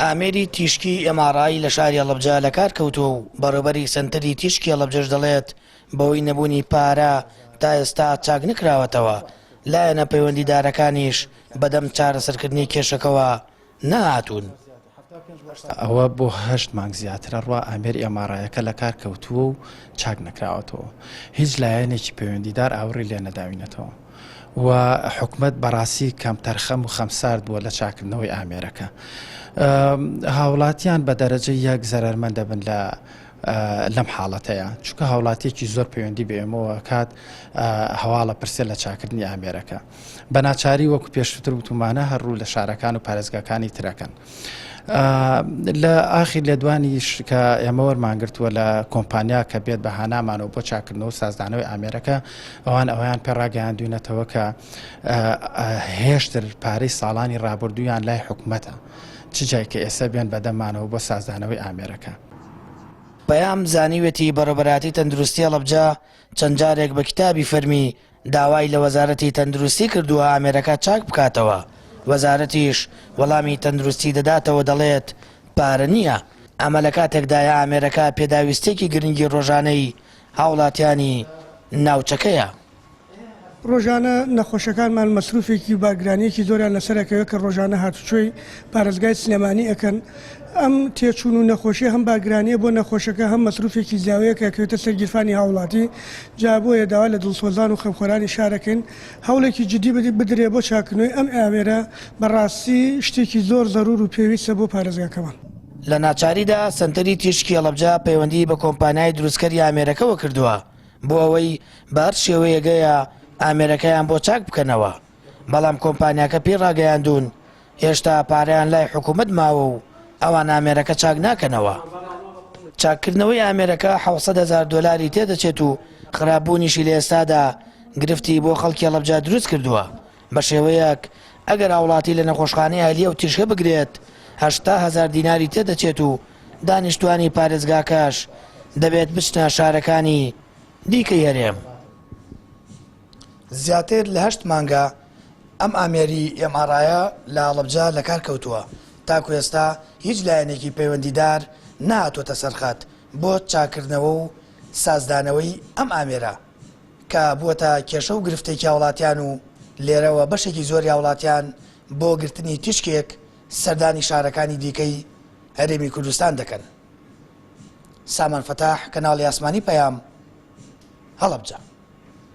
ئامێری تیشکی ئێمارایی لە شاری هەڵەبجە لە کار کەوتووە و بەڕێوەبەری سەنتەری تیشکی هەڵەبجەش دەڵێت بەهۆی نەبوونی پارە تا ئێستا چاک نکراوەتەوە، لایەنە پەیوەندیدارەکانیش بەدەم چارەسەرکردنی کێشەکەەوە نەهاتوون. ئەوە بۆ 8 مانگ زیاترە ڕوا ئامێر ئێمارایەکە لە کار کەوتووە و چاک نەکراوەتەوە. هیچ لایەنێکی پەیوەندیدار ئاوڕی لێ نەداوینەتەوە و حکومت بەڕاستی کەم تەرخەم و خەمسارد بووە لە چاکردنەوەی ئامێرەکە. هاوڵاتیان بە دەرەجە یەک زەرەرمەندە بن لەم حاڵەتەیە، چونکە هاوڵاتیەکی زۆر پەیوەندی بێمەوە کات هەواڵە پرسێ لە چاکردنی ئامێرەکە. بە ناچاری وەکو پێشتر وتمانە هەرڕوو لە شارەکان و پارێزگاکانی ترەکەن. لە ئاخیر لە دوانیش کە ئێمە وەرمانگرتووە لە کۆمپانیا کە بێت بە هانامانەوە بۆ چاکردنەوە و سازدانەوەی ئامێرەکە، ئەویان پێڕاگەیاندوینەتەوە کە هێشتر پارەی ساڵانی ڕابردوویان لای حکومەتە، چ جای کە ئێستا بێن بەدەمانەوە بۆ سازدانەوەی ئامێرەکە. پەیام زانیوێتی بەڕێوەبەراتی تەندروستی هەڵەبجە چەند جارێک بە کتابی فەرمی داوای لە وەزارەتی تەندروستی کردووە ئامێرەکە چاک بکاتەوە. وەزارەتیش وەڵامی تەندروستی دەداتەوە، دەڵێت پارە نییە، ئەمە لە کاتێکدایە ئامێرەکە پێداویستێکی گرنگی ڕۆژانەی هاوڵاتیانی ناوچەکەیە. ڕۆژانە نەخۆشەکانمان مەسروفێکی باگرانیەکی زۆریان لەسەرەکەوە کە ڕۆژانە هاتوچۆی پارێزگای سلێمانی ئەکەن. ئەم تێچوون و نەخۆشی هەم باگرانیە بۆ نەخۆشەکە هەم مەسروفێکی زیاوەیە کە کەوێتە سەرگیرفانی هاوڵاتی، جا بۆیە داوا لە دڵسۆزان و خەمخۆرانی شارەکەن هەوڵێکی جدی بدرێ بۆ چاکردنەوەی ئەم ئامێرە بەڕاستی شتێکی زۆر زەرور و پێویستە بۆ پارێزگاکەمان. لە ناچاریدا سەنتەری تیشکی هەڵەبجە پەیوەندی بە کۆمپانیای دروستکەری ئامێرەکەەوە کردووە بۆ ئەوەی بە هەر شێوەیەگەیە ئامێرەکەیان بۆ چاک بکەنەوە، بەڵام کۆمپانیاکە پێی ڕاگەیاندون هێشتا پارەیان لای حکوومەت ماوە و ئەوان ئامێرەکە چاک ناکەنەوە. چاکردنەوەی ئامێرەکە 700,000 دۆلاری تێدەچێت و خراپبوونیشی لە ئێستادا گرفتی بۆ خەڵکی هەڵەبجە دروست کردووە، بە شێوەیەک ئەگەر هاوڵاتی لە نەخۆشخانەی ئالیە و تیشکە بگرێت 80,000 دیناری تێدەچێت و دانیشتوانی پارێزگاکەش دەبێت بچنە شارەکانی دیکەی هەرێم. زیاتر لە 8 مانگە ئەم ئامێری ئێمارایە لە هەڵەبجە لە کار کەوتووە، تاکو ئێستا هیچ لایەنێکی پەیوەندیدار نهاتۆتە سەرخەت بۆ چاکردنەوە و سازدانەوەی ئەم ئامێرە کە بووەتە کێشە و گرفتێکی هاوڵاتیان و لێرەوە بەشێکی زۆری هاوڵاتیان بۆ گرتنی تیشکێک سەردانی شارەکانی دیکەی هەرێمی کوردستان دەکەن. سامان فەتاح، کەناڵی ئاسمانی پەیام، هەڵەبجە.